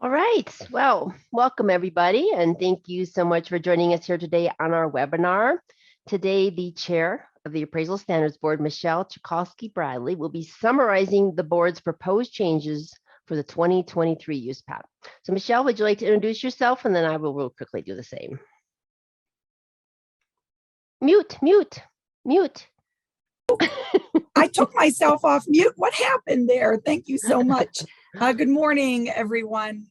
All right. Well, welcome everybody, and thank you so much for joining us here today on our webinar. Today, the chair of the Appraisal Standards Board, Michelle Tchaikovsky-Bradley, will be summarizing the board's proposed changes for the 2023 USPAP. So Michelle, would you like to introduce yourself? And then I will real quickly do the same. Mute. I took myself off mute. What happened there? Thank you so much. Good morning, everyone.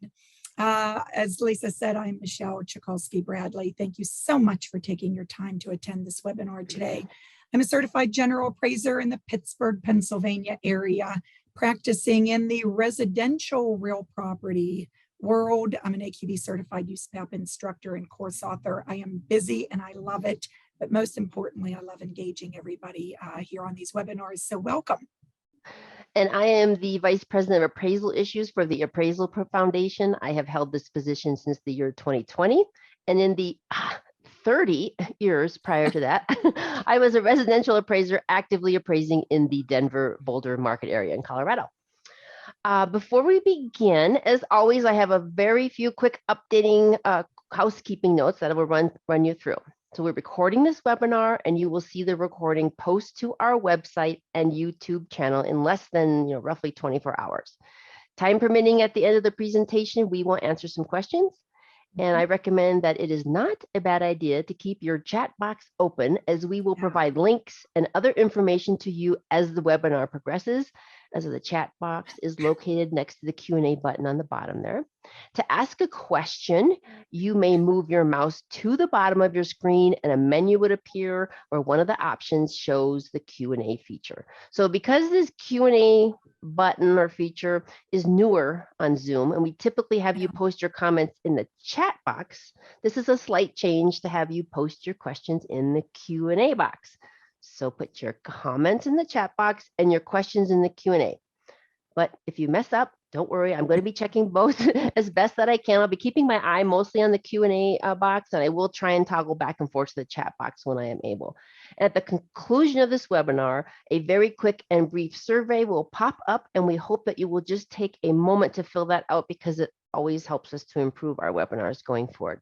As Lisa said, I'm Michelle Tchaikovsky-Bradley. Thank you so much for taking your time to attend this webinar today. I'm a certified general appraiser in the Pittsburgh, Pennsylvania area, practicing in the residential real property world. I'm an AQB certified USPAP instructor and course author. I am busy and I love it. But most importantly, I love engaging everybody here on these webinars. So welcome. And I am the Vice President of Appraisal Issues for the Appraisal Foundation. I have held this position since the year 2020. And in the 30 years prior to that, I was a residential appraiser actively appraising in the Denver Boulder market area in Colorado. Before we begin, as always, I have a very few quick updating housekeeping notes that I will run you through. So we're recording this webinar and you will see the recording post to our website and YouTube channel in less than roughly 24 hours. Time permitting, at the end of the presentation, we will answer some questions. And I recommend that it is not a bad idea to keep your chat box open, as we will provide links and other information to you as the webinar progresses, as the chat box is located next to the Q&A button on the bottom there. To ask a question, you may move your mouse to the bottom of your screen and a menu would appear where one of the options shows the Q&A feature. So because this Q&A button or feature is newer on Zoom, and we typically have you post your comments in the chat box, this is a slight change to have you post your questions in the Q&A box. So put your comments in the chat box and your questions in the Q&A. But if you mess up, don't worry, I'm going to be checking both as best that I can. I'll be keeping my eye mostly on the Q&A box, and I will try and toggle back and forth to the chat box when I am able. And at the conclusion of this webinar, a very quick and brief survey will pop up, and we hope that you will just take a moment to fill that out, because it always helps us to improve our webinars going forward.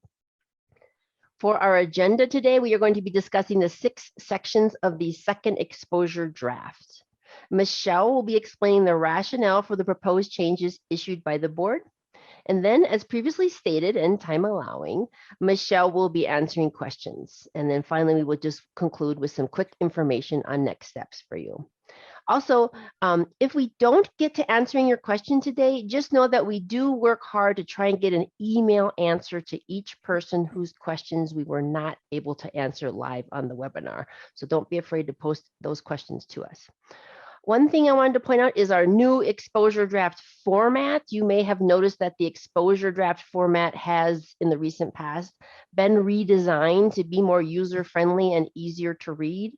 For our agenda today, we are going to be discussing the 6 sections of the second exposure draft. Michelle will be explaining the rationale for the proposed changes issued by the board. And then, as previously stated and time allowing, Michelle will be answering questions. And then finally, we will just conclude with some quick information on next steps for you. Also, if we don't get to answering your question today, just know that we do work hard to try and get an email answer to each person whose questions we were not able to answer live on the webinar. So don't be afraid to post those questions to us. One thing I wanted to point out is our new exposure draft format. You may have noticed that the exposure draft format has, in the recent past, been redesigned to be more user-friendly and easier to read.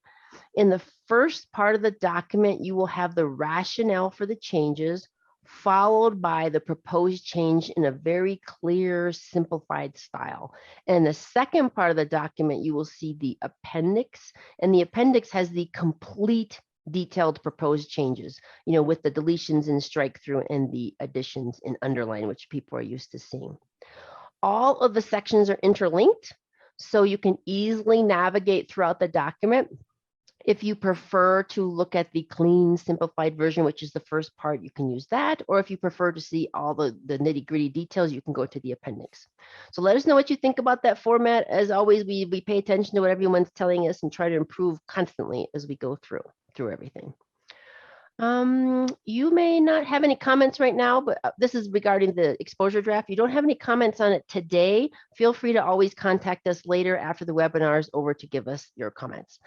In the first part of the document, you will have the rationale for the changes, followed by the proposed change in a very clear, simplified style. And in the second part of the document, you will see the appendix, and the appendix has the complete detailed proposed changes, with the deletions and strike through and the additions in underline, which people are used to seeing. All of the sections are interlinked, so you can easily navigate throughout the document. If you prefer to look at the clean, simplified version, which is the first part, you can use that. Or if you prefer to see all the nitty-gritty details, you can go to the appendix. So let us know what you think about that format. As always, we pay attention to what everyone's telling us and try to improve constantly as we go through everything. You may not have any comments right now, but this is regarding the exposure draft. You don't have any comments on it today. Feel free to always contact us later after the webinar is over to give us your comments.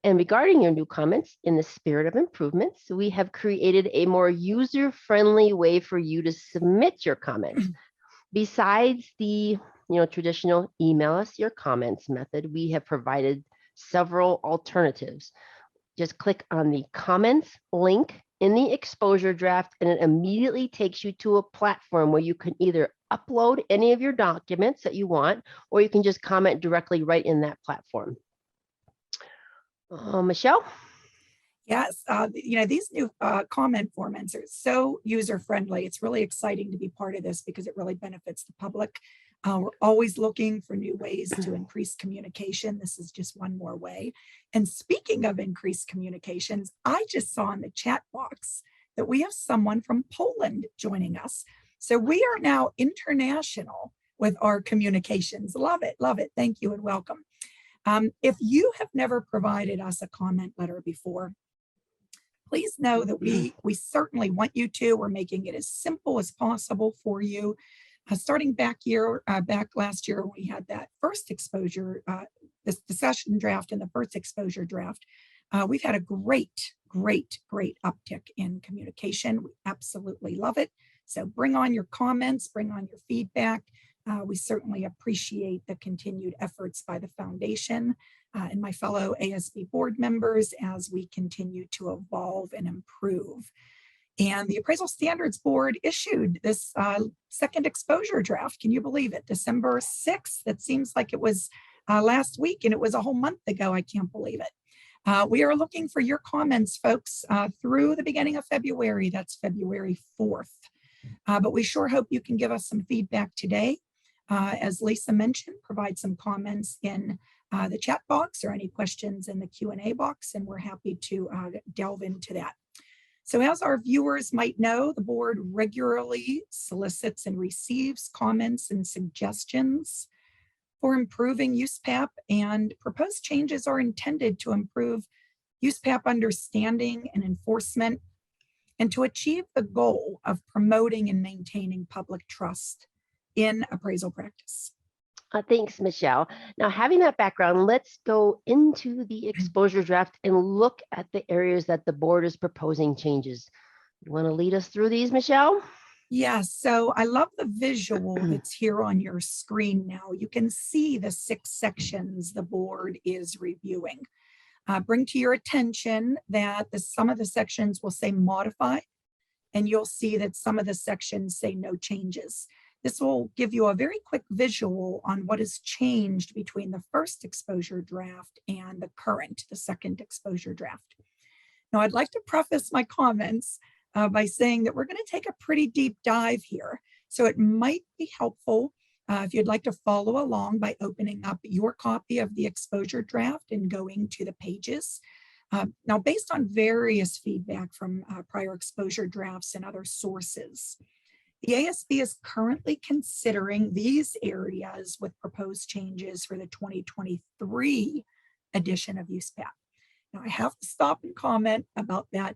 And regarding your new comments, in the spirit of improvements, we have created a more user-friendly way for you to submit your comments. Besides the traditional email us your comments method, we have provided several alternatives. Just click on the comments link in the exposure draft, and it immediately takes you to a platform where you can either upload any of your documents that you want, or you can just comment directly right in that platform. Michelle? Yes, these new comment formats are so user-friendly. It's really exciting to be part of this because it really benefits the public. We're always looking for new ways to increase communication. This is just one more way. And speaking of increased communications, I just saw in the chat box that we have someone from Poland joining us. So we are now international with our communications. Love it, love it. Thank you and welcome. If you have never provided us a comment letter before, please know that we certainly want you to. We're making it as simple as possible for you. Starting back last year, we had that first exposure, this discussion draft and the first exposure draft. We've had a great uptick in communication. We absolutely love it. So bring on your comments, bring on your feedback. We certainly appreciate the continued efforts by the foundation and my fellow ASB board members as we continue to evolve and improve. And the Appraisal Standards Board issued this second exposure draft. Can you believe it? December 6th. It seems like it was last week and it was a whole month ago. I can't believe it. We are looking for your comments, folks, through the beginning of February. That's February 4th. But we sure hope you can give us some feedback today. As Lisa mentioned, provide some comments in the chat box or any questions in the Q&A box, and we're happy to delve into that. So as our viewers might know, the board regularly solicits and receives comments and suggestions for improving USPAP, and proposed changes are intended to improve USPAP understanding and enforcement and to achieve the goal of promoting and maintaining public trust in appraisal practice. Thanks, Michelle. Now, having that background, let's go into the exposure draft and look at the areas that the board is proposing changes. You want to lead us through these, Michelle? Yes, so I love the visual that's here on your screen now. You can see the 6 sections the board is reviewing. Bring to your attention that some of the sections will say modify, and you'll see that some of the sections say no changes. This will give you a very quick visual on what has changed between the first exposure draft and the second exposure draft. Now, I'd like to preface my comments by saying that we're going to take a pretty deep dive here. So it might be helpful if you'd like to follow along by opening up your copy of the exposure draft and going to the pages. Now, based on various feedback from prior exposure drafts and other sources, the ASB is currently considering these areas with proposed changes for the 2023 edition of USPAP. Now, I have to stop and comment about that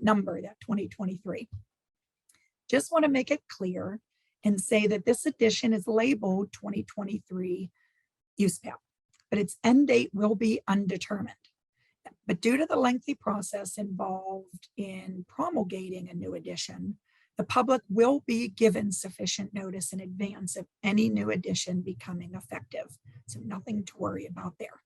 number, that 2023. Just want to make it clear and say that this edition is labeled 2023 USPAP, but its end date will be undetermined. But due to the lengthy process involved in promulgating a new edition, the public will be given sufficient notice in advance of any new edition becoming effective. So nothing to worry about there.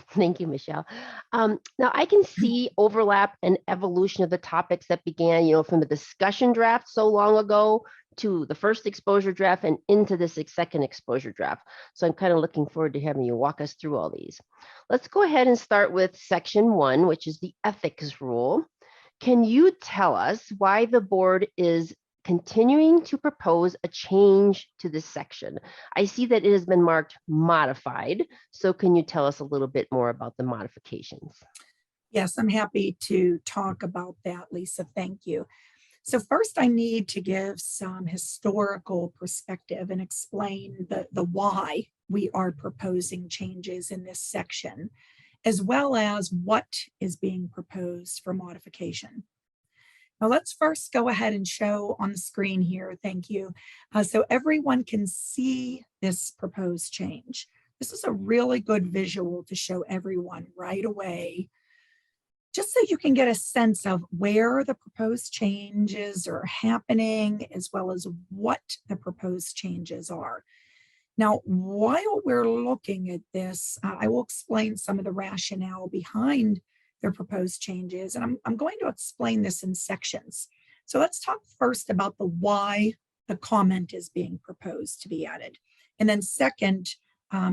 Thank you, Michelle. Now I can see overlap and evolution of the topics that began, from the discussion draft so long ago to the first exposure draft and into this second exposure draft. So I'm kind of looking forward to having you walk us through all these. Let's go ahead and start with section 1, which is the ethics rule. Can you tell us why the board is continuing to propose a change to this section? I see that it has been marked modified. So can you tell us a little bit more about the modifications? Yes, I'm happy to talk about that, Lisa. Thank you. So first, I need to give some historical perspective and explain the why we are proposing changes in this section, as well as what is being proposed for modification. Now let's first go ahead and show on the screen here, thank you, so everyone can see this proposed change. This is a really good visual to show everyone right away, just so you can get a sense of where the proposed changes are happening, as well as what the proposed changes are. Now, while we're looking at this, I will explain some of the rationale behind their proposed changes, and I'm going to explain this in sections. So let's talk first about the why the comment is being proposed to be added. And then second,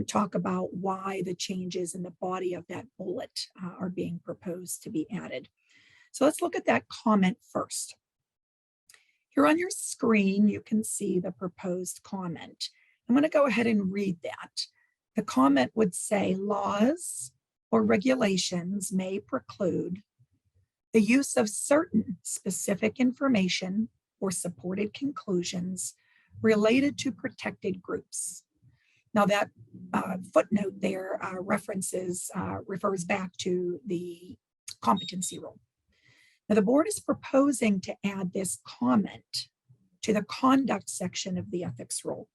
talk about why the changes in the body of that bullet are being proposed to be added. So let's look at that comment first. Here on your screen, you can see the proposed comment. I'm going to go ahead and read that. The comment would say, laws or regulations may preclude the use of certain specific information or supported conclusions related to protected groups. Now that footnote there refers back to the competency rule. Now the board is proposing to add this comment to the conduct section of the ethics rule.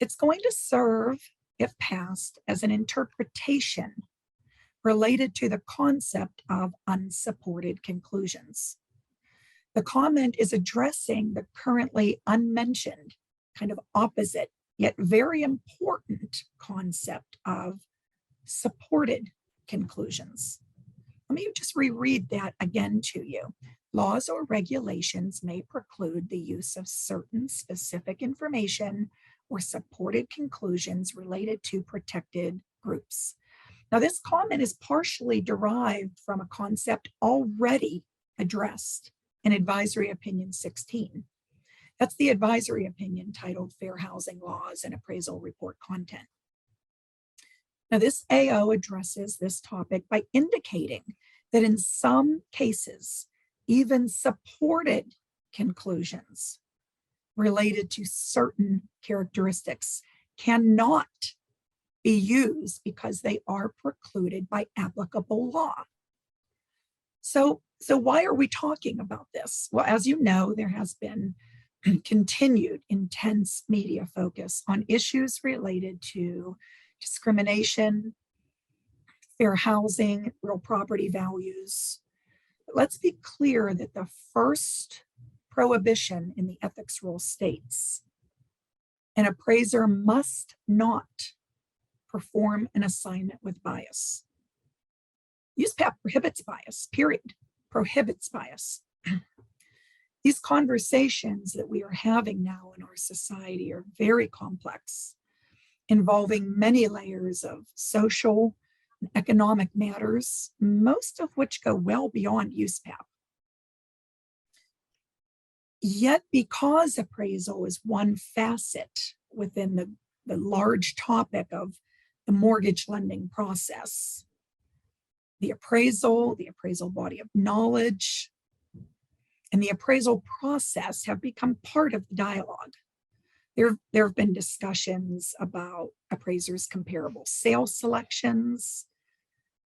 It's going to serve, if passed, as an interpretation related to the concept of unsupported conclusions. The comment is addressing the currently unmentioned, kind of opposite, yet very important concept of supported conclusions. Let me just reread that again to you. Laws or regulations may preclude the use of certain specific information or supported conclusions related to protected groups. Now, this comment is partially derived from a concept already addressed in Advisory Opinion 16. That's the advisory opinion titled Fair Housing Laws and Appraisal Report Content. Now, this AO addresses this topic by indicating that in some cases, even supported conclusions related to certain characteristics cannot be used because they are precluded by applicable law. So why are we talking about this? Well, as you know, there has been continued intense media focus on issues related to discrimination, fair housing, real property values. But let's be clear that the first prohibition in the ethics rule states an appraiser must not perform an assignment with bias. USPAP prohibits bias, period, prohibits bias. These conversations that we are having now in our society are very complex, involving many layers of social and economic matters, most of which go well beyond USPAP. Yet, because appraisal is one facet within the large topic of the mortgage lending process, the appraisal body of knowledge, and the appraisal process have become part of the dialogue. There have been discussions about appraisers' comparable sales selections.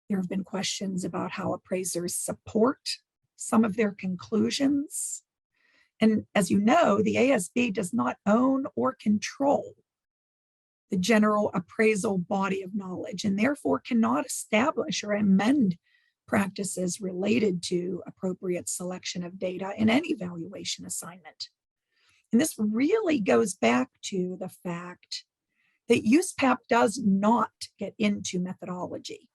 There have been questions about how appraisers support some of their conclusions. And as you know, the ASB does not own or control the general appraisal body of knowledge, and therefore cannot establish or amend practices related to appropriate selection of data in any valuation assignment. And this really goes back to the fact that USPAP does not get into methodology.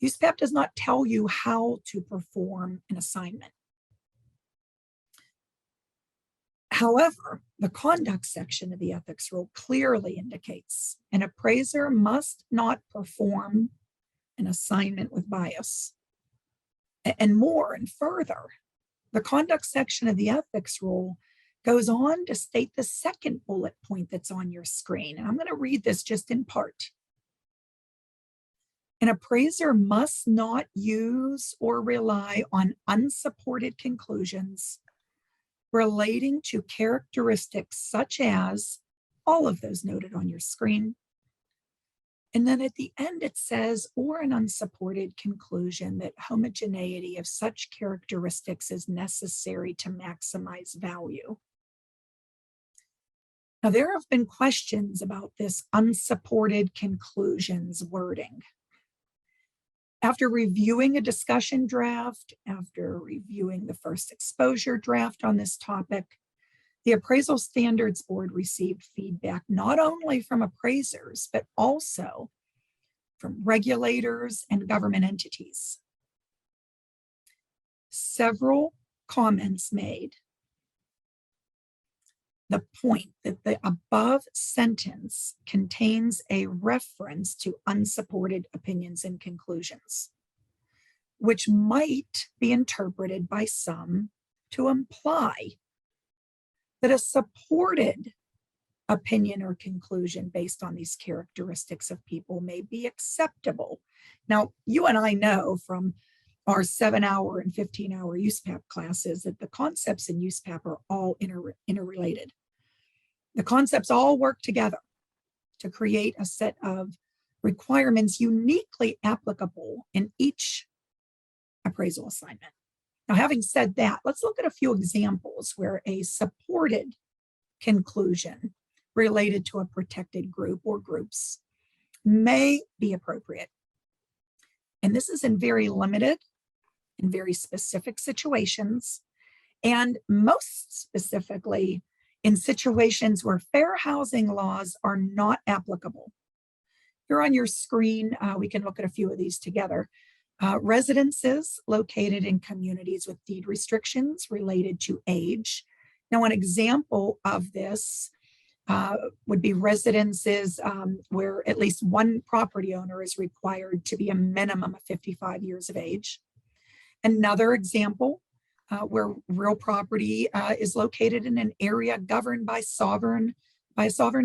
USPAP does not tell you how to perform an assignment. However, the conduct section of the ethics rule clearly indicates an appraiser must not perform an assignment with bias. And more and further, the conduct section of the ethics rule goes on to state the second bullet point that's on your screen. And I'm going to read this just in part. An appraiser must not use or rely on unsupported conclusions relating to characteristics such as all of those noted on your screen. And then at the end, it says, or an unsupported conclusion that homogeneity of such characteristics is necessary to maximize value. Now, there have been questions about this unsupported conclusions wording. After reviewing a discussion draft, after reviewing the first exposure draft on this topic, the Appraisal Standards Board received feedback not only from appraisers, but also from regulators and government entities. Several comments made the point that the above sentence contains a reference to unsupported opinions and conclusions, which might be interpreted by some to imply that a supported opinion or conclusion based on these characteristics of people may be acceptable. Now, you and I know from our 7-hour and 15-hour USPAP classes that the concepts in USPAP are all interrelated. The concepts all work together to create a set of requirements uniquely applicable in each appraisal assignment. Now, having said that, let's look at a few examples where a supported conclusion related to a protected group or groups may be appropriate. And this is in very limited and very specific situations, and most specifically in situations where fair housing laws are not applicable. Here on your screen, we can look at a few of these together. Residences located in communities with deed restrictions related to age. Now, an example of this would be residences where at least one property owner is required to be a minimum of 55 years of age. Another example where real property is located in an area governed by a sovereign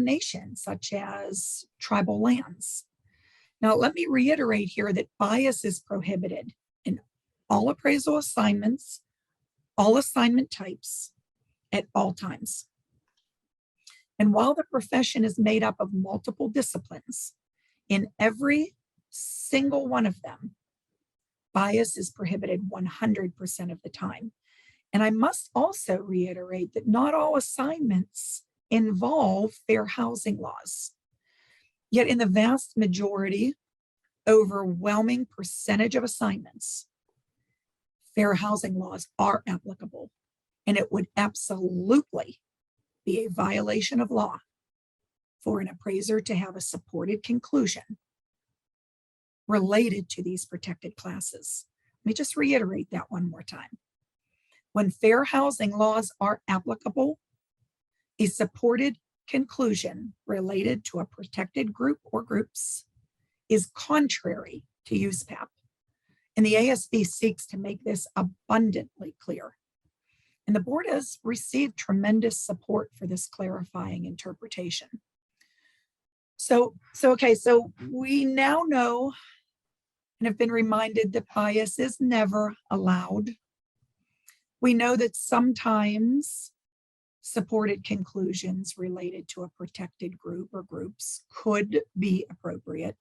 nation, such as tribal lands. Now, let me reiterate here that bias is prohibited in all appraisal assignments, all assignment types, at all times. And while the profession is made up of multiple disciplines, in every single one of them, bias is prohibited 100% of the time. And I must also reiterate that not all assignments involve fair housing laws. Yet in the vast majority, overwhelming percentage of assignments, fair housing laws are applicable. And it would absolutely be a violation of law for an appraiser to have a supported conclusion related to these protected classes. Let me just reiterate that one more time. When fair housing laws are applicable, a supported conclusion related to a protected group or groups is contrary to USPAP. And the ASB seeks to make this abundantly clear. And the board has received tremendous support for this clarifying interpretation. So we now know and have been reminded that bias is never allowed. We know that sometimes supported conclusions related to a protected group or groups could be appropriate,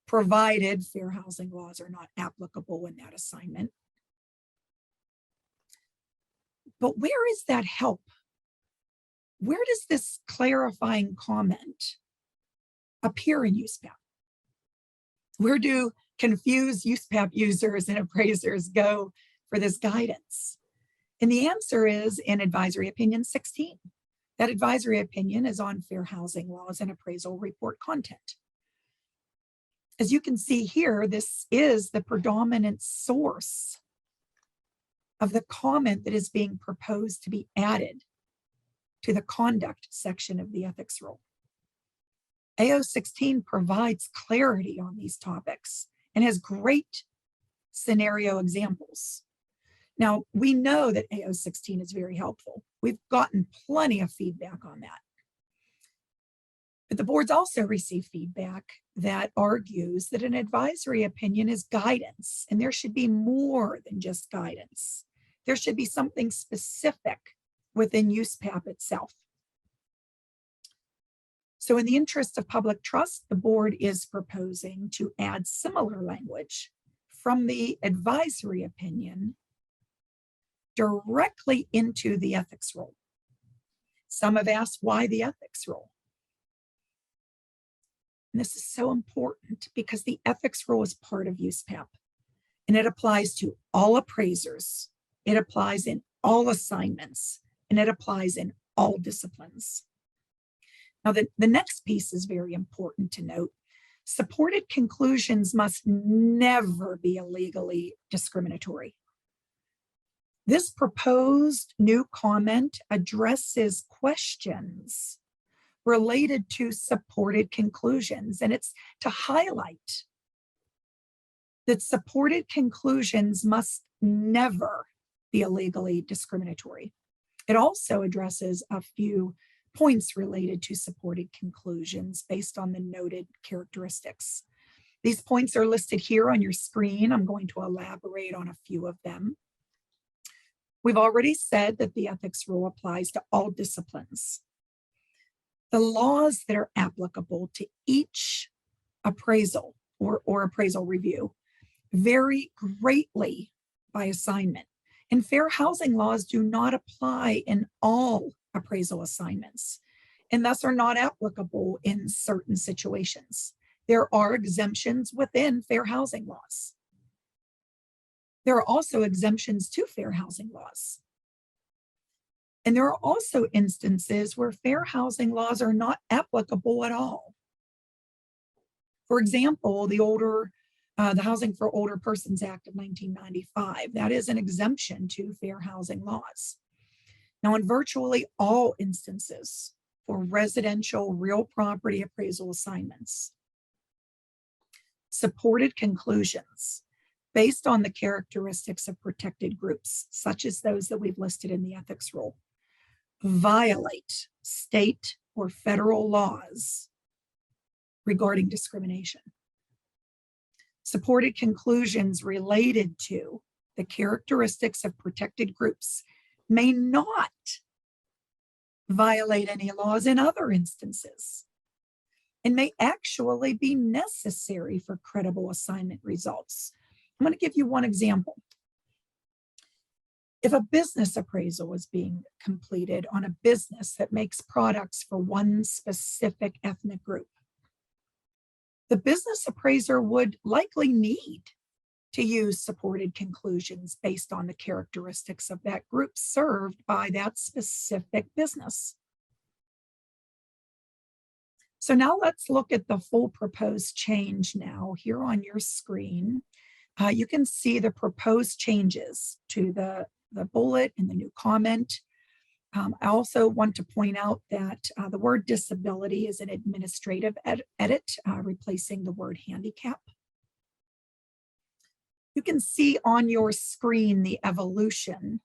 provided fair housing laws are not applicable in that assignment. But where is that help? Where does this clarifying comment appear in USPAP? Where do confused USPAP users and appraisers go for this guidance? And the answer is in Advisory Opinion 16. That advisory opinion is on fair housing laws and appraisal report content. As you can see here, this is the predominant source of the comment that is being proposed to be added to the conduct section of the ethics rule. AO16 provides clarity on these topics and has great scenario examples. Now, we know that AO16 is very helpful. We've gotten plenty of feedback on that. But the board's also received feedback that argues that an advisory opinion is guidance, and there should be more than just guidance. There should be something specific within USPAP itself. So in the interest of public trust, the board is proposing to add similar language from the advisory opinion directly into the ethics rule. Some have asked why the ethics rule. And this is so important because the ethics rule is part of USPAP and it applies to all appraisers. It applies in all assignments and it applies in all disciplines. Now, the next piece is very important to note. Supported conclusions must never be illegally discriminatory. This proposed new comment addresses questions related to supported conclusions, and it's to highlight that supported conclusions must never be illegally discriminatory. It also addresses a few points related to supported conclusions based on the noted characteristics. These points are listed here on your screen. I'm going to elaborate on a few of them. We've already said that the ethics rule applies to all disciplines. The laws that are applicable to each appraisal or appraisal review vary greatly by assignment, and fair housing laws do not apply in all appraisal assignments and thus are not applicable in certain situations. There are exemptions within fair housing laws. There are also exemptions to fair housing laws. And there are also instances where fair housing laws are not applicable at all. For example, the Housing for Older Persons Act of 1995, that is an exemption to fair housing laws. Now, in virtually all instances for residential real property appraisal assignments, supported conclusions based on the characteristics of protected groups, such as those that we've listed in the ethics rule, violate state or federal laws regarding discrimination. Supported conclusions related to the characteristics of protected groups may not violate any laws in other instances and may actually be necessary for credible assignment results. I'm going to give you one example. If a business appraisal is being completed on a business that makes products for one specific ethnic group, the business appraiser would likely need to use supported conclusions based on the characteristics of that group served by that specific business. So now let's look at the full proposed change now here on your screen. You can see the proposed changes to the bullet and the new comment. I also want to point out that the word disability is an administrative edit, replacing the word handicap. You can see on your screen the evolution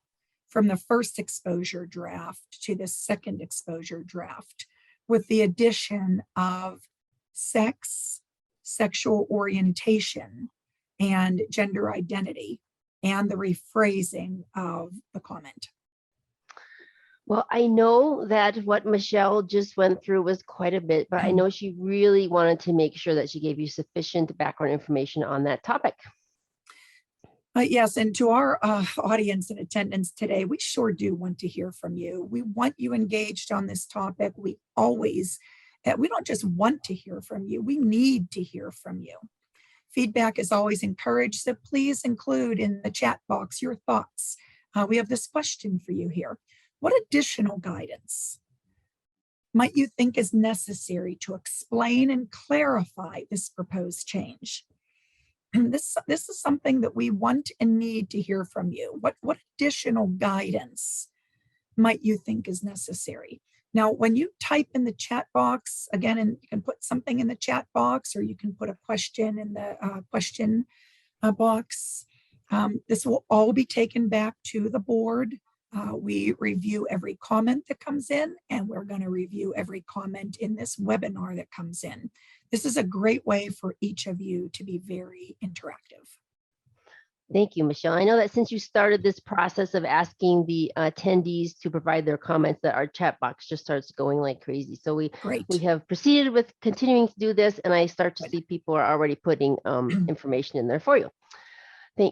from the first exposure draft to the second exposure draft, with the addition of sex, sexual orientation, and gender identity, and the rephrasing of the comment. Well, I know that what Michelle just went through was quite a bit, but I know she really wanted to make sure that she gave you sufficient background information on that topic. Yes, and to our audience in attendance today, we sure do want to hear from you. We want you engaged on this topic. We don't just want to hear from you, we need to hear from you. Feedback is always encouraged, so please include in the chat box your thoughts. We have this question for you here. What additional guidance might you think is necessary to explain and clarify this proposed change? This is something that we want and need to hear from you. What additional guidance might you think is necessary? Now, when you type in the chat box, again, and you can put something in the chat box, or you can put a question in the question box. This will all be taken back to the board. We review every comment that comes in, and we're going to review every comment in this webinar that comes in. This is a great way for each of you to be very interactive. Thank you, Michelle. I know that since you started this process of asking the attendees to provide their comments, that our chat box just starts going like crazy. So we have proceeded with continuing to do this, and I start to see people are already putting information in there for you.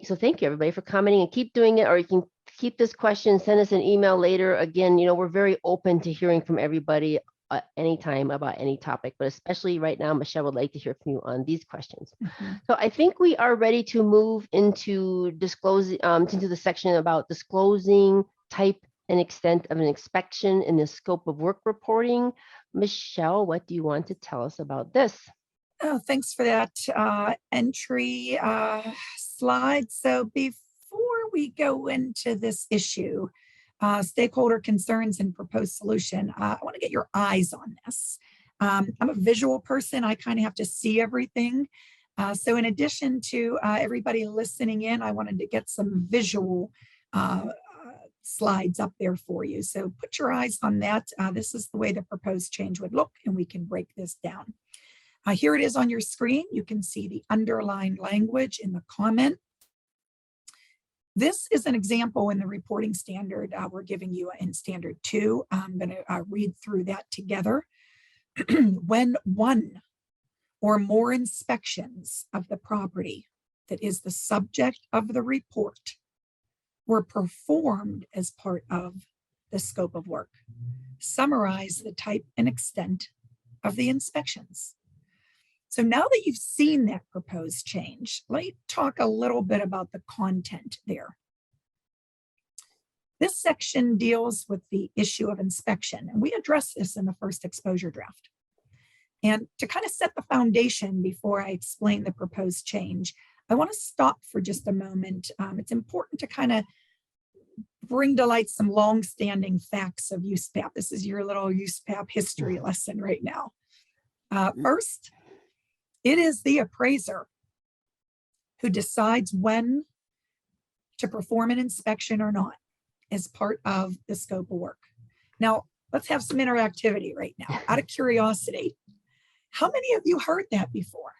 So thank you, everybody, for commenting, and keep doing it, or you can keep this question, send us an email later. Again, we're very open to hearing from everybody anytime about any topic, but especially right now, Michelle would like to hear from you on these questions. So I think we are ready to move into disclosing, into the section about disclosing type and extent of an inspection in the scope of work reporting. Michelle, what do you want to tell us about this? Oh, thanks for that entry slide. So before we go into this issue, stakeholder concerns and proposed solution, I want to get your eyes on this. I'm a visual person. I kind of have to see everything. So in addition to everybody listening in, I wanted to get some visual slides up there for you. So put your eyes on that. This is the way the proposed change would look, and we can break this down. Here it is on your screen. You can see the underlined language in the comment. This is an example in the reporting standard we're giving you in standard 2. I'm going to read through that together. When one or more inspections of the property that is the subject of the report were performed as part of the scope of work, summarize the type and extent of the inspections. So now that you've seen that proposed change, let me talk a little bit about the content there. This section deals with the issue of inspection, and we addressed this in the first exposure draft. And to kind of set the foundation before I explain the proposed change, I want to stop for just a moment. It's important to kind of bring to light some long-standing facts of USPAP. This is your little USPAP history lesson right now. First, it is the appraiser who decides when to perform an inspection or not as part of the scope of work. Now, let's have some interactivity right now. Out of curiosity, how many of you heard that before?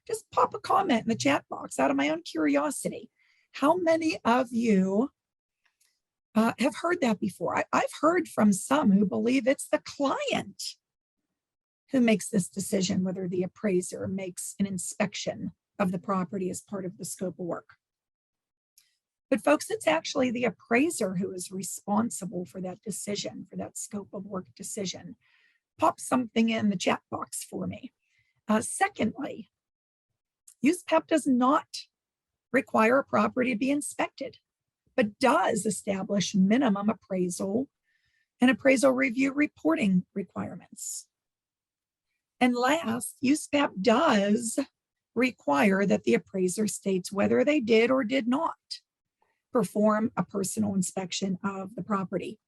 Just pop a comment in the chat box out of my own curiosity. How many of you have heard that before? I've heard from some who believe it's the client who makes this decision, whether the appraiser makes an inspection of the property as part of the scope of work. But folks, it's actually the appraiser who is responsible for that decision, for that scope of work decision. Pop something in the chat box for me. Secondly, USPAP does not require a property to be inspected, but does establish minimum appraisal and appraisal review reporting requirements. And last, USPAP does require that the appraiser states whether they did or did not perform a personal inspection of the property.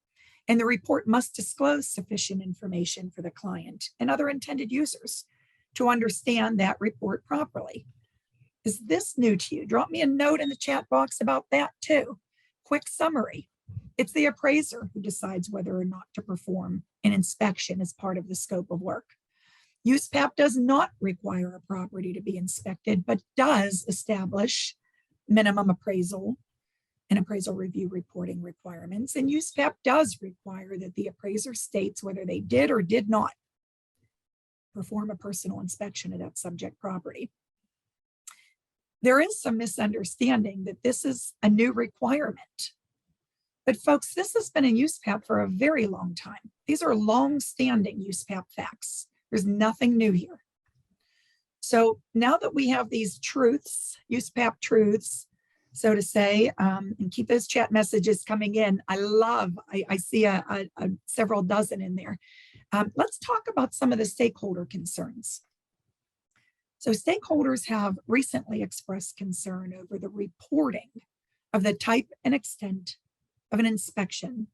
And the report must disclose sufficient information for the client and other intended users to understand that report properly. Is this new to you? Drop me a note in the chat box about that too. Quick summary. It's the appraiser who decides whether or not to perform an inspection as part of the scope of work. USPAP does not require a property to be inspected, but does establish minimum appraisal and appraisal review reporting requirements. And USPAP does require that the appraiser states whether they did or did not perform a personal inspection of that subject property. There is some misunderstanding that this is a new requirement. But folks, this has been in USPAP for a very long time. These are long-standing USPAP facts. There's nothing new here. So now that we have these truths, USPAP truths, so to say, and keep those chat messages coming in. I see several dozen in there. Let's talk about some of the stakeholder concerns. So stakeholders have recently expressed concern over the reporting of the type and extent of an inspection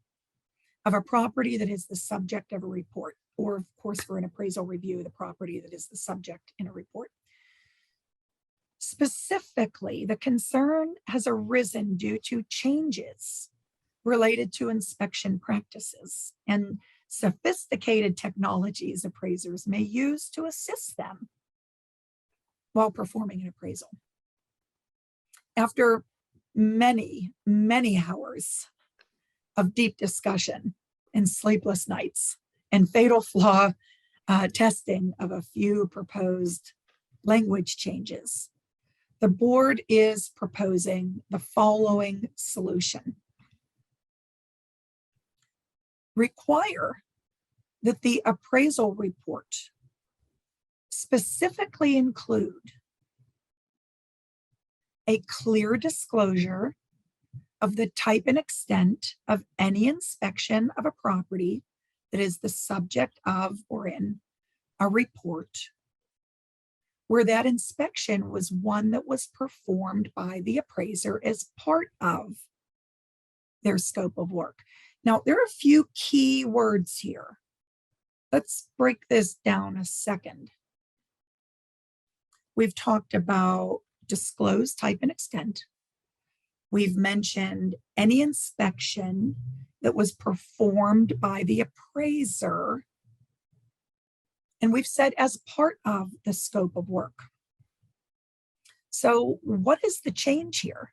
of a property that is the subject of a report, or of course for an appraisal review, the property that is the subject in a report. Specifically, the concern has arisen due to changes related to inspection practices and sophisticated technologies appraisers may use to assist them while performing an appraisal. After many, many hours of deep discussion and sleepless nights and fatal flaw testing of a few proposed language changes, the board is proposing the following solution. Require that the appraisal report specifically include a clear disclosure of the type and extent of any inspection of a property that is the subject of or in a report where that inspection was one that was performed by the appraiser as part of their scope of work. Now, there are a few key words here. Let's break this down a second. We've talked about disclose, type, and extent. We've mentioned any inspection that was performed by the appraiser. And we've said as part of the scope of work. So what is the change here?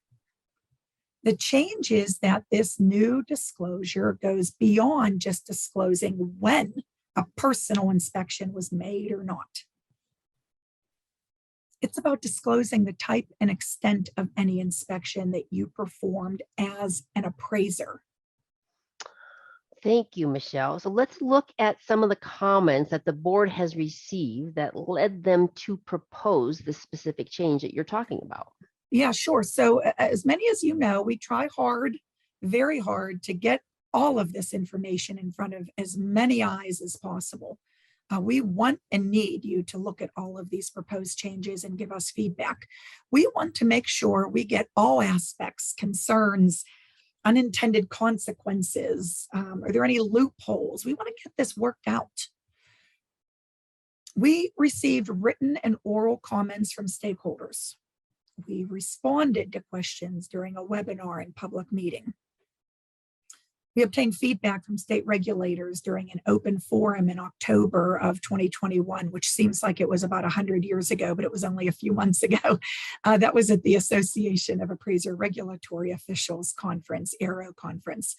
The change is that this new disclosure goes beyond just disclosing when a personal inspection was made or not. It's about disclosing the type and extent of any inspection that you performed as an appraiser. Thank you, Michelle. So let's look at some of the comments that the board has received that led them to propose the specific change that you're talking about. Yeah, sure. So as many as you know, we try hard, very hard to get all of this information in front of as many eyes as possible. We want and need you to look at all of these proposed changes and give us feedback. We want to make sure we get all aspects, concerns, unintended consequences. Are there any loopholes? We want to get this worked out. We received written and oral comments from stakeholders. We responded to questions during a webinar and public meeting. We obtained feedback from state regulators during an open forum in October of 2021, which seems like it was about 100 years ago, but it was only a few months ago. That was at the Association of Appraiser Regulatory Officials Conference, ARO Conference.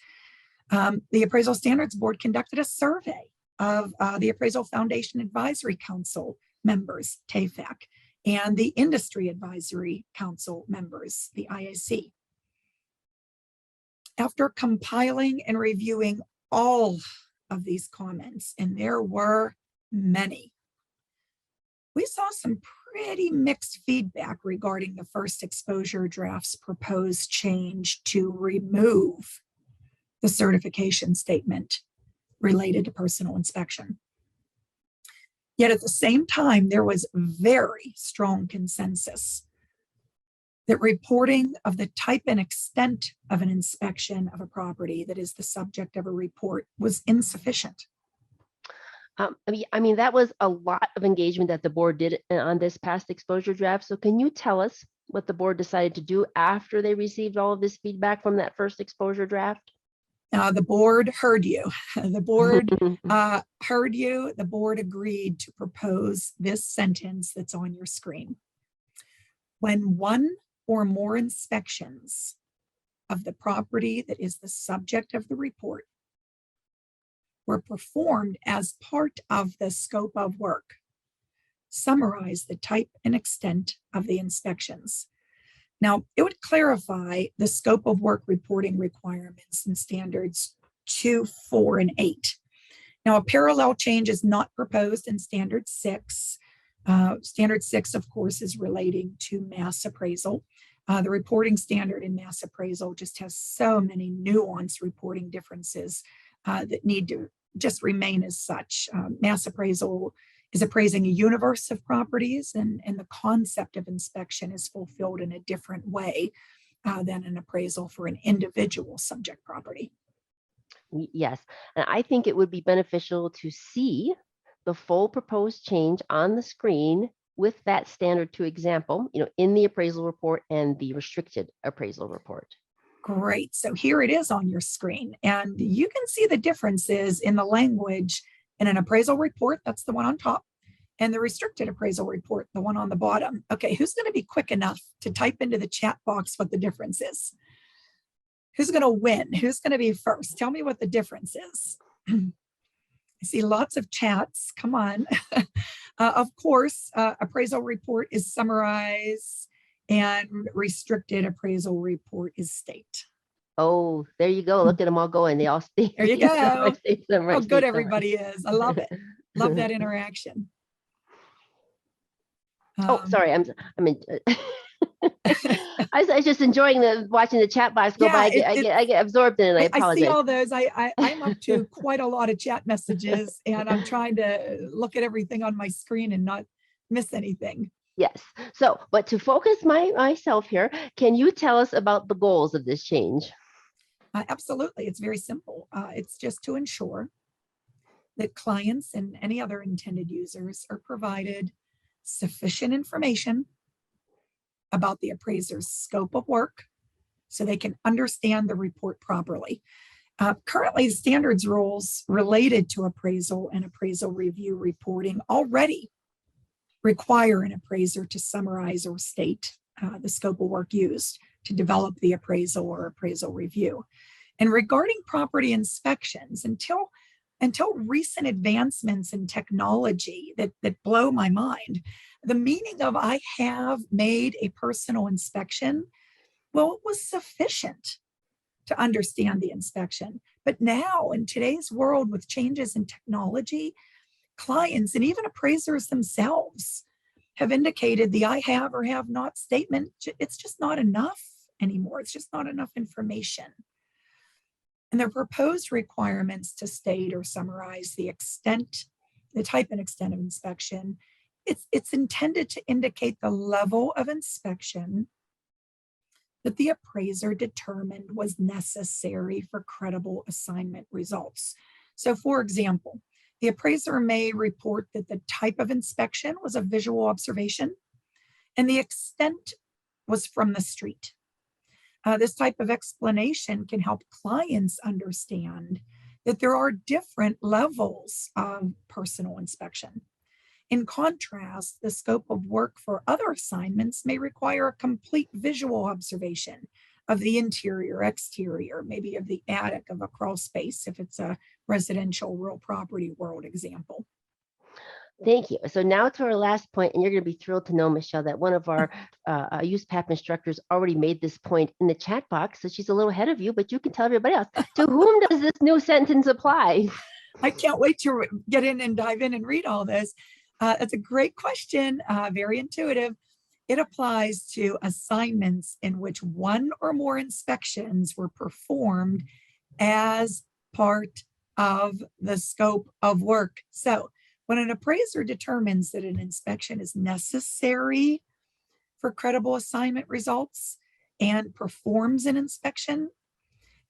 The Appraisal Standards Board conducted a survey of the Appraisal Foundation Advisory Council members, TAFAC, and the Industry Advisory Council members, the IAC. After compiling and reviewing all of these comments, and there were many, we saw some pretty mixed feedback regarding the first exposure draft's proposed change to remove the certification statement related to personal inspection. Yet at the same time, there was very strong consensus that reporting of the type and extent of an inspection of a property that is the subject of a report was insufficient. I mean, that was a lot of engagement that the board did on this past exposure draft. So can you tell us what the board decided to do after they received all of this feedback from that first exposure draft? The board heard you. The board heard you. The board agreed to propose this sentence that's on your screen. When one or more inspections of the property that is the subject of the report were performed as part of the scope of work, summarize the type and extent of the inspections. Now, it would clarify the scope of work reporting requirements in standards 2, 4, and 8. Now, a parallel change is not proposed in standard 6. Standard 6, of course, is relating to mass appraisal. The reporting standard in mass appraisal just has so many nuanced reporting differences that need to just remain as such. Mass appraisal is appraising a universe of properties, and the concept of inspection is fulfilled in a different way than an appraisal for an individual subject property. Yes, and I think it would be beneficial to see the full proposed change on the screen with that standard 2 example, in the appraisal report and the restricted appraisal report. Great. So here it is on your screen, and you can see the differences in the language in an appraisal report, that's the one on top, and the restricted appraisal report, the one on the bottom. Okay, who's going to be quick enough to type into the chat box what the difference is? Who's going to win? Who's going to be first? Tell me what the difference is. I see lots of chats. Come on. Of course, appraisal report is summarized and restricted appraisal report is state. Oh, there you go. Look at them all going. They all speak. There you go. How good state, everybody is. I love it. Love that interaction. Oh, sorry. I was just enjoying watching the chat box go by. I get absorbed in it. I apologize. I see all those. I'm up to quite a lot of chat messages, and I'm trying to look at everything on my screen and not miss anything. Yes. So, but to focus myself here, can you tell us about the goals of this change? Absolutely. It's very simple. It's just to ensure that clients and any other intended users are provided sufficient information about the appraiser's scope of work so they can understand the report properly. Currently, standards rules related to appraisal and appraisal review reporting already require an appraiser to summarize or state the scope of work used to develop the appraisal or appraisal review. And regarding property inspections, until recent advancements in technology that blow my mind, the meaning of "I have made a personal inspection," well, it was sufficient to understand the inspection. But now, in today's world, with changes in technology, clients and even appraisers themselves have indicated the "I have" or "have not" statement, it's just not enough anymore. It's just not enough information. And the proposed requirements to state or summarize the extent, the type and extent of inspection, it's intended to indicate the level of inspection that the appraiser determined was necessary for credible assignment results. So, for example, the appraiser may report that the type of inspection was a visual observation and the extent was from the street. This type of explanation can help clients understand that there are different levels of personal inspection. In contrast, the scope of work for other assignments may require a complete visual observation of the interior, exterior, maybe of the attic of a crawl space, if it's a residential real property world example. Thank you. So now to our last point, and you're going to be thrilled to know, Michelle, that one of our USPAP instructors already made this point in the chat box. So she's a little ahead of you, but you can tell everybody else. To whom does this new sentence apply? I can't wait to get in and dive in and read all this. That's a great question, very intuitive. It applies to assignments in which one or more inspections were performed as part of the scope of work. So when an appraiser determines that an inspection is necessary for credible assignment results and performs an inspection,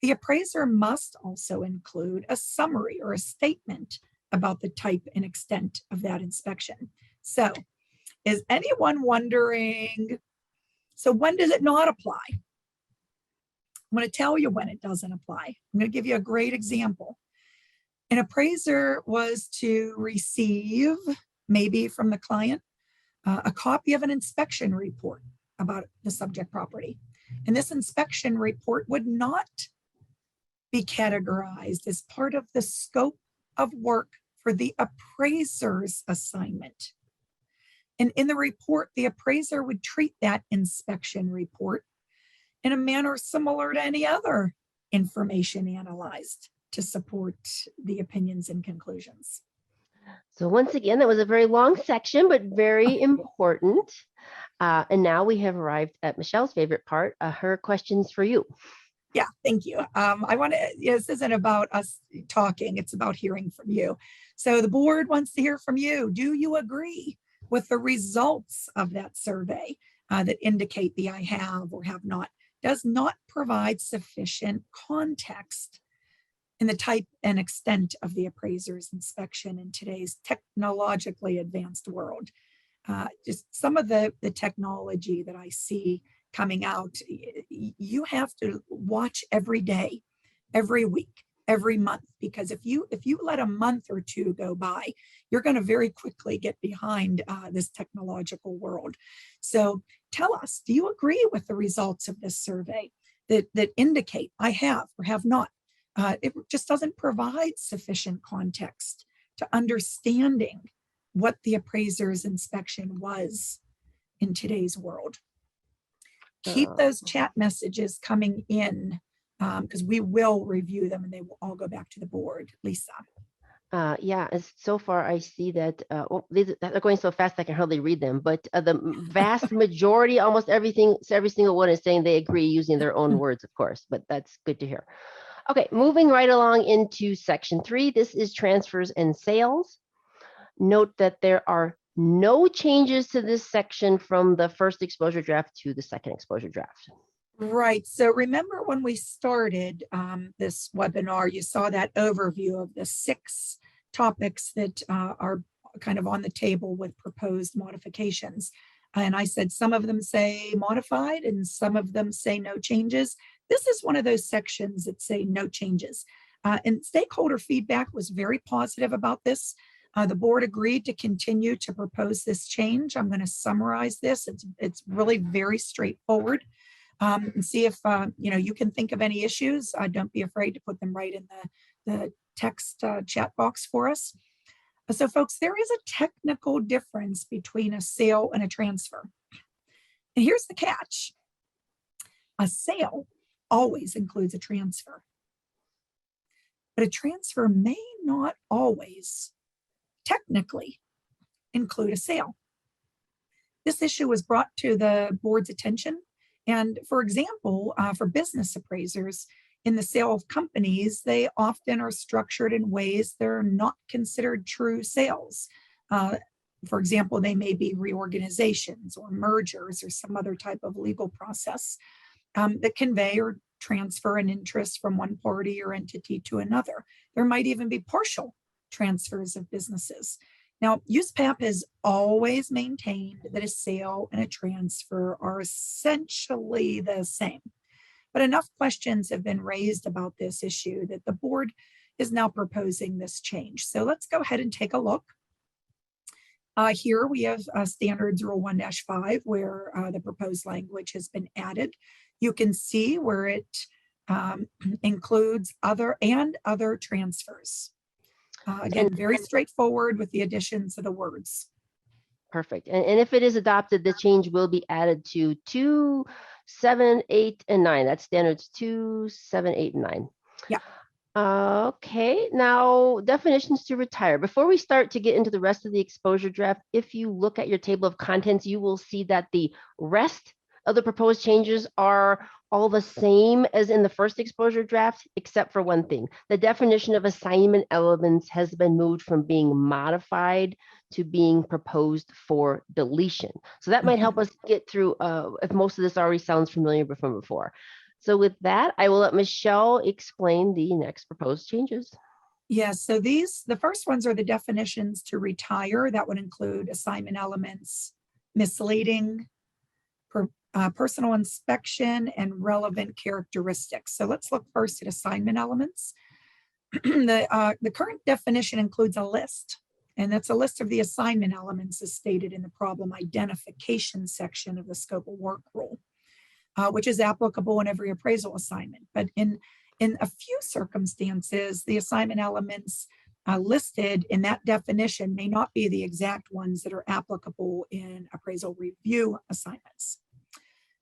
the appraiser must also include a summary or a statement about the type and extent of that inspection. So, is anyone wondering, so when does it not apply? I'm going to tell you when it doesn't apply. I'm going to give you a great example. An appraiser was to receive, maybe from the client, a copy of an inspection report about the subject property. And this inspection report would not be categorized as part of the scope of work for the appraiser's assignment. And in the report, the appraiser would treat that inspection report in a manner similar to any other information analyzed to support the opinions and conclusions. So once again, that was a very long section, but very important. And now we have arrived at Michelle's favorite part, her questions for you. Yeah, thank you. I want to, this isn't about us talking, it's about hearing from you. So the board wants to hear from you. Do you agree with the results of that survey that indicate the "I have" or "have not" does not provide sufficient context in the type and extent of the appraiser's inspection in today's technologically advanced world? Just some of the technology that I see coming out, you have to watch every day, every week, every month, because if you let a month or two go by, you're going to very quickly get behind this technological world. So tell us, do you agree with the results of this survey that indicate "I have" or "have not"? It just doesn't provide sufficient context to understanding what the appraiser's inspection was in today's world. Keep those chat messages coming in because we will review them and they will all go back to the board. Lisa. Yeah, so far I see that they're going so fast I can hardly read them, but the vast majority, almost every single one is saying they agree using their own words, of course, but that's good to hear. Okay, moving right along into section 3. This is transfers and sales. Note that there are no changes to this section from the first exposure draft to the second exposure draft. Right. So remember when we started this webinar, you saw that overview of the 6 topics that are kind of on the table with proposed modifications. And I said some of them say modified and some of them say no changes. This is one of those sections that say no changes. And stakeholder feedback was very positive about this. The board agreed to continue to propose this change. I'm going to summarize this. It's really very straightforward. And see if you can think of any issues. Don't be afraid to put them right in the text chat box for us. So folks, there is a technical difference between a sale and a transfer. And here's the catch. A sale always includes a transfer. But a transfer may not always technically include a sale. This issue was brought to the board's attention. And for example, for business appraisers, in the sale of companies, they often are structured in ways that are not considered true sales. For example, they may be reorganizations or mergers or some other type of legal process that convey or transfer an interest from one party or entity to another. There might even be partial transfers of businesses. Now, USPAP has always maintained that a sale and a transfer are essentially the same. But enough questions have been raised about this issue that the board is now proposing this change. So let's go ahead and take a look. Here we have Standards Rule 1-5, where the proposed language has been added. You can see where it includes other transfers. Again, very straightforward with the additions of the words. Perfect. And if it is adopted, the change will be added to 2, 7, 8, and 9. That's standards 2, 7, 8, and 9. Yeah. Okay, now definitions to retire. Before we start to get into the rest of the exposure draft, if you look at your table of contents, you will see that the rest of the proposed changes are all the same as in the first exposure draft, except for one thing. The definition of assignment elements has been moved from being modified to being proposed for deletion. So that might help us get through if most of this already sounds familiar from before. So with that, I will let Michelle explain the next proposed changes. Yes, so the first ones are the definitions to retire. That would include assignment elements, misleading, personal inspection, and relevant characteristics. So let's look first at assignment elements. The current definition includes a list, and that's a list of the assignment elements as stated in the problem identification section of the scope of work rule, which is applicable in every appraisal assignment. But in a few circumstances, the assignment elements listed in that definition may not be the exact ones that are applicable in appraisal review assignments.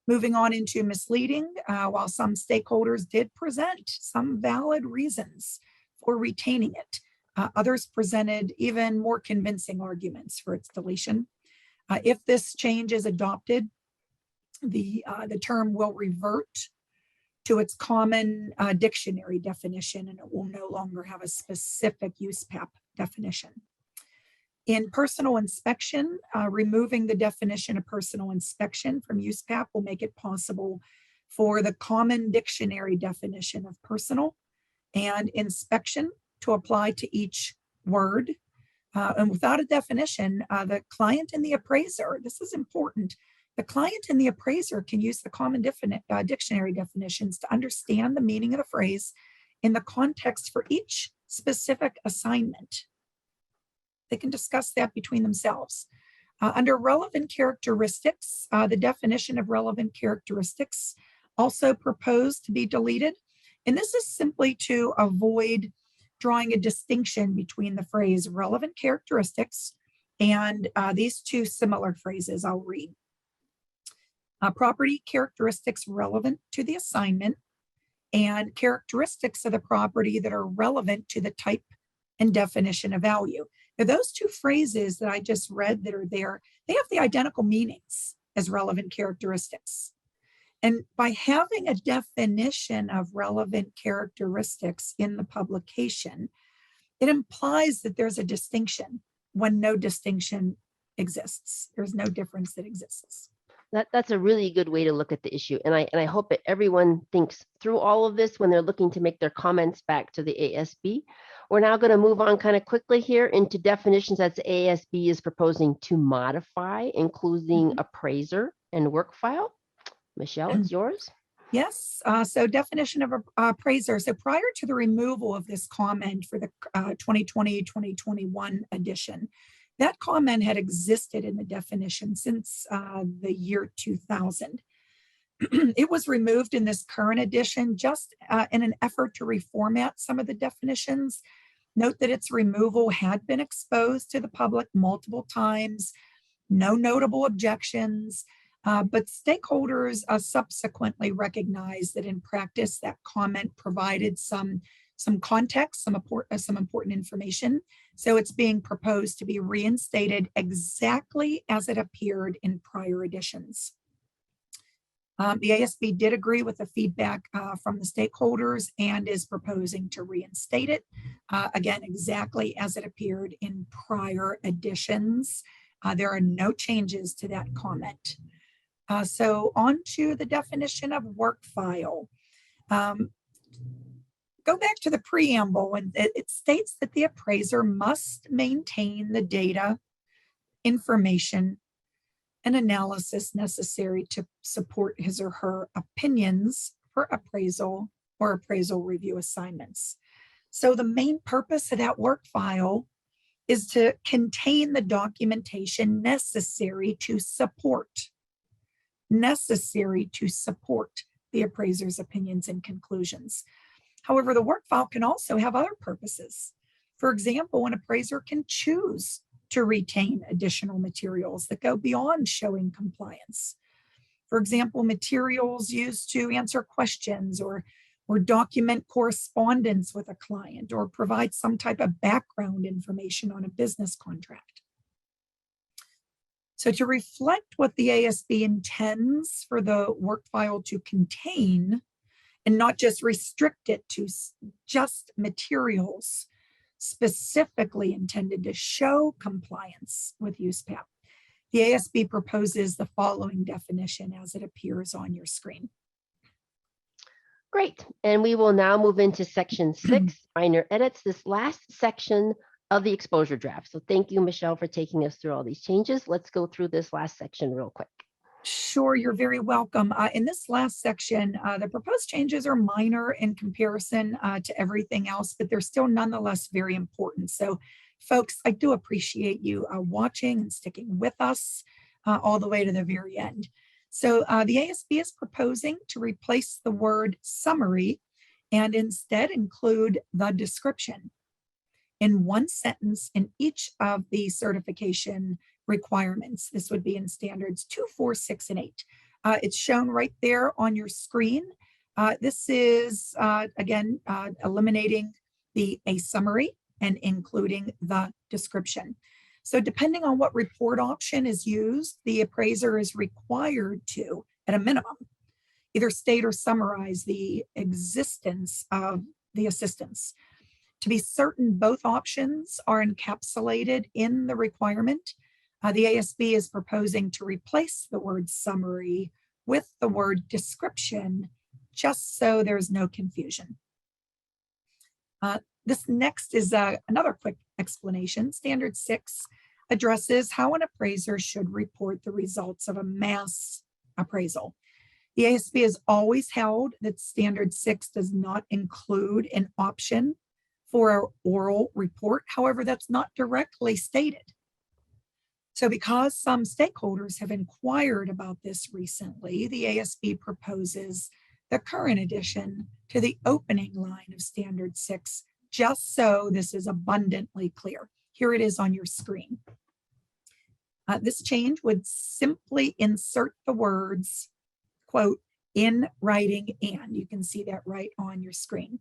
Moving on into misleading, while some stakeholders did present some valid reasons for retaining it, others presented even more convincing arguments for its deletion. If this change is adopted, the term will revert to its common dictionary definition, and it will no longer have a specific USPAP definition. In personal inspection, removing the definition of personal inspection from USPAP will make it possible for the common dictionary definition of personal and inspection to apply to each word. And without a definition, the client and the appraiser, this is important, the client and the appraiser can use the common dictionary definitions to understand the meaning of the phrase in the context for each specific assignment. They can discuss that between themselves. Under relevant characteristics, the definition of relevant characteristics also proposed to be deleted. And this is simply to avoid drawing a distinction between the phrase relevant characteristics and these two similar phrases I'll read. Property characteristics relevant to the assignment and characteristics of the property that are relevant to the type and definition of value. Now, those two phrases that I just read that are there, they have the identical meanings as relevant characteristics. And by having a definition of relevant characteristics in the publication, it implies that there's a distinction when no distinction exists. There's no difference that exists. That's a really good way to look at the issue. And I hope that everyone thinks through all of this when they're looking to make their comments back to the ASB. We're now going to move on kind of quickly here into definitions that the ASB is proposing to modify, including appraiser and workfile. Michelle, it's yours. Yes, so definition of appraiser. So prior to the removal of this comment for the 2020-2021 edition, that comment had existed in the definition since the year 2000. It was removed in this current edition just in an effort to reformat some of the definitions. Note that its removal had been exposed to the public multiple times, no notable objections, but stakeholders subsequently recognized that in practice that comment provided some context, some important information. So it's being proposed to be reinstated exactly as it appeared in prior editions. The ASB did agree with the feedback from the stakeholders and is proposing to reinstate it, again, exactly as it appeared in prior editions. There are no changes to that comment. So on to the definition of workfile. Go back to the preamble, and it states that the appraiser must maintain the data, information, and analysis necessary to support his or her opinions for appraisal or appraisal review assignments. So the main purpose of that workfile is to contain the documentation necessary to support the appraiser's opinions and conclusions. However, the workfile can also have other purposes. For example, an appraiser can choose to retain additional materials that go beyond showing compliance. For example, materials used to answer questions or document correspondence with a client or provide some type of background information on a business contract. So to reflect what the ASB intends for the workfile to contain and not just restrict it to just materials specifically intended to show compliance with USPAP, the ASB proposes the following definition as it appears on your screen. Great. And we will now move into section 6, minor edits, this last section of the exposure draft. So thank you, Michelle, for taking us through all these changes. Let's go through this last section real quick. Sure, you're very welcome. In this last section, the proposed changes are minor in comparison to everything else, but they're still nonetheless very important. So folks, I do appreciate you watching and sticking with us all the way to the very end. So the ASB is proposing to replace the word summary and instead include the description in one sentence in each of the certification requirements. This would be in standards 2, 4, 6, and 8. It's shown right there on your screen. This is, again, eliminating a summary and including the description. So depending on what report option is used, the appraiser is required to, at a minimum, either state or summarize the existence of the assistance. To be certain both options are encapsulated in the requirement, the ASB is proposing to replace the word summary with the word description, just so there's no confusion. This next is another quick explanation. Standard 6 addresses how an appraiser should report the results of a mass appraisal. The ASB has always held that Standard 6 does not include an option for an oral report. However, that's not directly stated. So because some stakeholders have inquired about this recently, the ASB proposes the current addition to the opening line of Standard 6, just so this is abundantly clear. Here it is on your screen. This change would simply insert the words, quote, in writing and. You can see that right on your screen.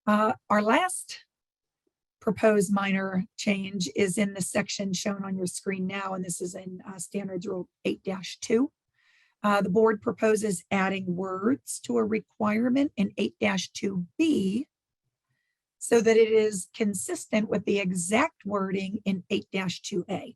Our last proposed minor change is in the section shown on your screen now, and this is in Standards Rule 8-2. The board proposes adding words to a requirement in 8-2B so that it is consistent with the exact wording in 8-2A.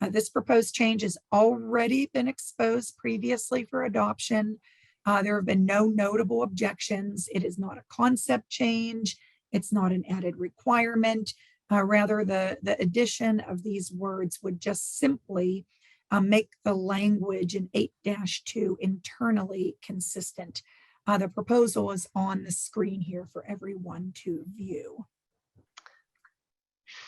This proposed change has already been exposed previously for adoption. There have been no notable objections. It is not a concept change. It's not an added requirement. Rather, the addition of these words would just simply make the language in 8-2 internally consistent. The proposal is on the screen here for everyone to view.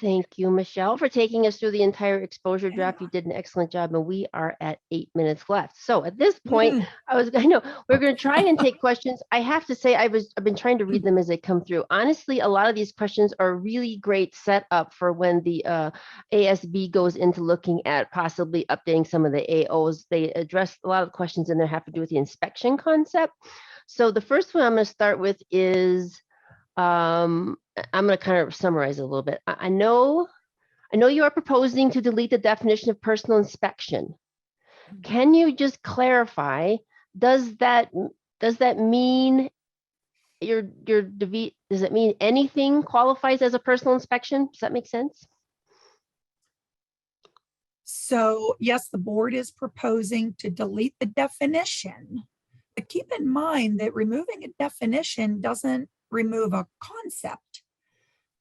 Thank you, Michelle, for taking us through the entire exposure draft. You did an excellent job, and we are at 8 minutes left. So at this point, I know we're going to try and take questions. I have to say, I've been trying to read them as they come through. Honestly, a lot of these questions are really great setup for when the ASB goes into looking at possibly updating some of the AOs. They address a lot of the questions in there have to do with the inspection concept. So the first one I'm going to start with is, I'm going to kind of summarize it a little bit. I know you are proposing to delete the definition of personal inspection. Can you just clarify, does that mean does it mean anything qualifies as a personal inspection? Does that make sense? So yes, the board is proposing to delete the definition, but keep in mind that removing a definition doesn't remove a concept.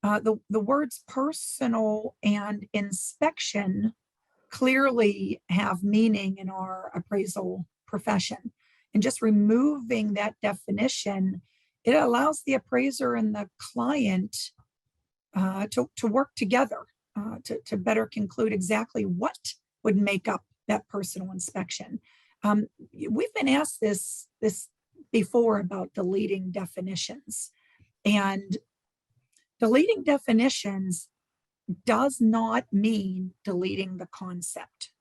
The words personal and inspection clearly have meaning in our appraisal profession. And just removing that definition, it allows the appraiser and the client to work together to better conclude exactly what would make up that personal inspection. We've been asked this before about deleting definitions. And deleting definitions does not mean deleting the concept.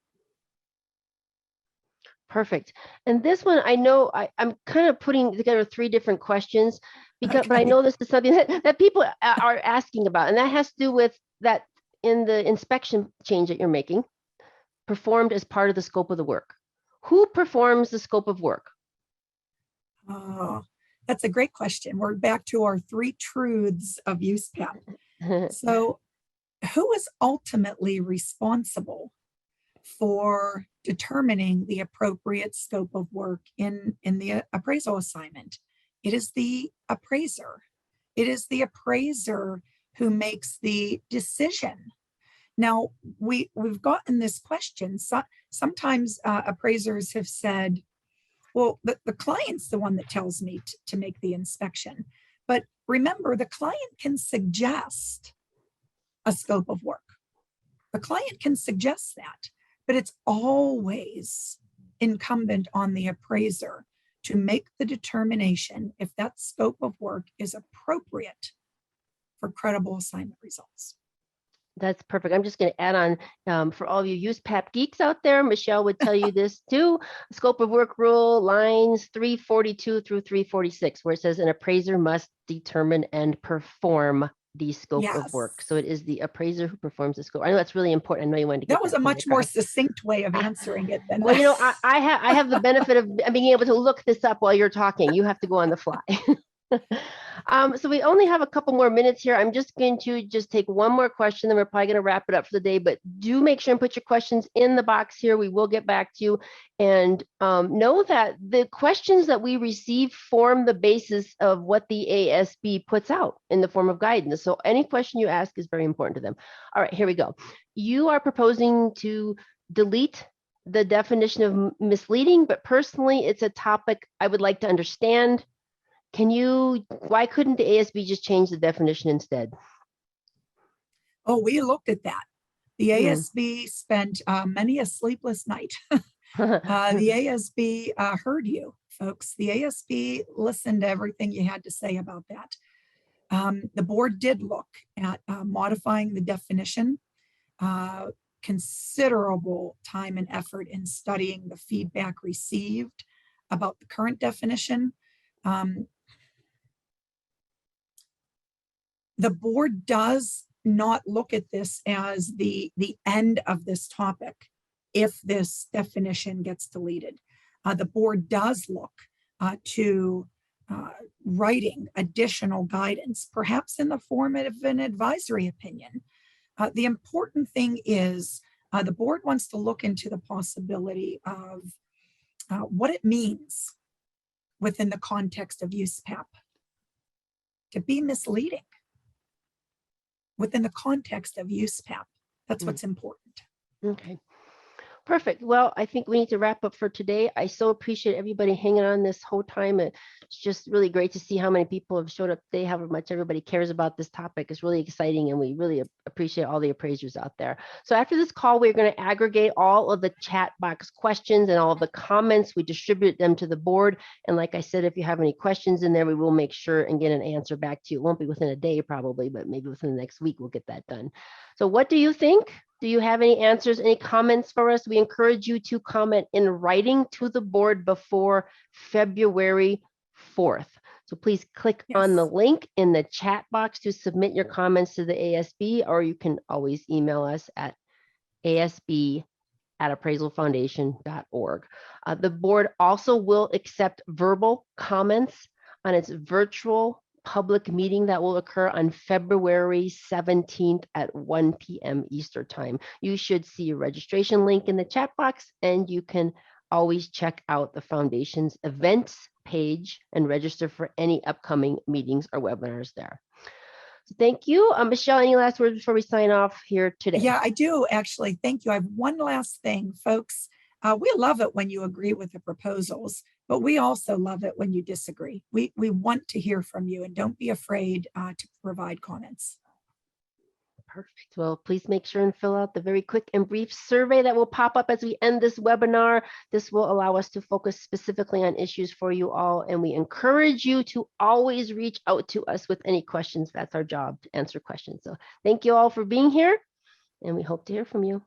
Perfect. And this one, I know I'm kind of putting together 3 different questions because, Okay. but I know this is something that people are asking about, and that has to do with that in the inspection change that you're making, performed as part of the scope of the work. Who performs the scope of work? That's a great question. We're back to our 3 truths of USPAP. So who is ultimately responsible for determining the appropriate scope of work in the appraisal assignment? It is the appraiser. It is the appraiser who makes the decision. Now, we've gotten this question. Sometimes appraisers have said, well, the client's the one that tells me to make the inspection. But remember, the client can suggest a scope of work. The client can suggest that, but it's always incumbent on the appraiser to make the determination if that scope of work is appropriate for credible assignment results. That's perfect. I'm just going to add on for all of you USPAP geeks out there, Michelle would tell you this too. Scope of work rule, lines 342 through 346, where it says an appraiser must determine and perform the scope of work. So it is the appraiser who performs the scope. I know that's really important. I know you wanted to get that was a much more succinct way of answering it than well, you know, I have the benefit of being able to look this up while you're talking. You have to go on the fly. So we only have a couple more minutes here. I'm just going to take one more question, then we're probably going to wrap it up for the day, but do make sure and put your questions in the box here. We will get back to you, and know that the questions that we receive form the basis of what the ASB puts out in the form of guidance. So any question you ask is very important to them. All right, here we go. You are proposing to delete the definition of misleading, but personally, it's a topic I would like to understand. Why couldn't the ASB just change the definition instead? Oh, we looked at that. The ASB spent many a sleepless night. The ASB heard you, folks. The ASB listened to everything you had to say about that. The board did look at modifying the definition. Considerable time and effort in studying the feedback received about the current definition. The board does not look at this as the end of this topic if this definition gets deleted. The board does look to writing additional guidance, perhaps in the form of an advisory opinion. The important thing is the board wants to look into the possibility of what it means within the context of USPAP to be misleading within the context of USPAP. That's what's important. Okay. Perfect. Well, I think we need to wrap up for today. I so appreciate everybody hanging on this whole time. It's just really great to see how many people have showed up today, how much everybody cares about this topic. It's really exciting, and we really appreciate all the appraisers out there. So after this call, we're going to aggregate all of the chat box questions and all of the comments. We distribute them to the board. And like I said, if you have any questions in there, we will make sure and get an answer back to you. It won't be within a day probably, but maybe within the next week, we'll get that done. So what do you think? Do you have any answers, any comments for us? We encourage you to comment in writing to the board before February 4th. So please click on the link in the chat box to submit your comments to the ASB, or you can always email us at asb@appraisalfoundation.org. The board also will accept verbal comments on its virtual public meeting that will occur on February 17th at 1 p.m. Eastern time. You should see a registration link in the chat box, and you can always check out the foundation's events page and register for any upcoming meetings or webinars there. So thank you. Michelle, any last words before we sign off here today? Yeah, I do actually. Thank you. I have one last thing, folks. We love it when you agree with the proposals, but we also love it when you disagree. We want to hear from you, and don't be afraid to provide comments. Perfect. Well, please make sure and fill out the very quick and brief survey that will pop up as we end this webinar. This will allow us to focus specifically on issues for you all, and we encourage you to always reach out to us with any questions. That's our job, to answer questions. So thank you all for being here, and we hope to hear from you.